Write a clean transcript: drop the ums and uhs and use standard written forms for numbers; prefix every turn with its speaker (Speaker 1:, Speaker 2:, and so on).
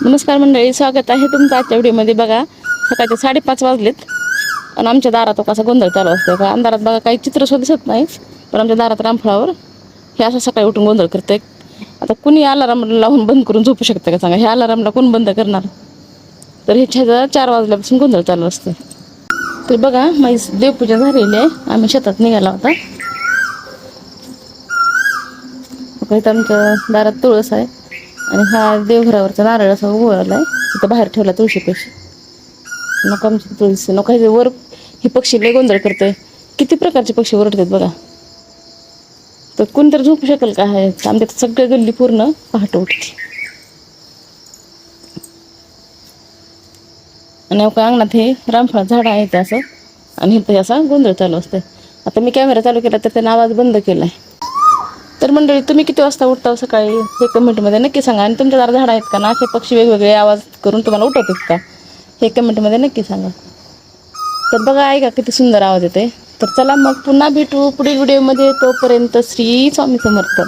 Speaker 1: नमस्कार मंडळी, स्वागत आहे तुमचं आजच्या व्हिडिओमध्ये. बघा, सकाळचे 5:30 वाजलेत आणि आमच्या दारात कसा गोंधळ चालू असतो का. अंधारात बघा काही चित्र सुद्धा दिसत नाही, पण आमच्या दारात रामफळावर हे असं सकाळी उठून गोंधळ करते. आता कुणी अलाराम लावून बंद करून झोपू शकतं का सांगा? ह्या अलारामला कोण बंद करणार? तर ह्याच्या 4 वाजल्यापासून गोंधळ चालू असतं. तर बघा, माझी देवपूजा झालेली आहे. आम्ही शेतात निघाला होता. इथं आमच्या दारात तुळस आहे आणि हा देवघरावरचा नारळ असा उगवला आहे. इथं बाहेर ठेवला तुळशीपेशी. नको आमची तुळशी नको. हे वर हे पक्षी लय गोंधळ करते. किती प्रकारचे पक्षी ओरडतात बघा. तर कोणतरी झोपू शकेल का? आहे आमच्या सगळ्या गल्ली पूर्ण पहाटे उठते. आणि अंगणात हे रामफळ झाड आहे ते असं, आणि इथं असा गोंधळ चालू असते. आता मी कॅमेरा चालू केला तर त्याने आवाज बंद केला आहे. तर मंडळी, तुम्ही किती वाजता उठता सकाळी हे कमेंटमध्ये नक्की सांगा. आणि तुमच्या दारात झाडं आहेत का ना, असे पक्षी वेगवेगळे आवाज करून तुम्हाला उठवतात का हे कमेंटमध्ये नक्की सांगा. तर बघा, ऐका किती सुंदर आवाज येते. तर चला मग पुन्हा भेटू पुढील व्हिडिओमध्ये. तोपर्यंत श्री स्वामी समर्थ.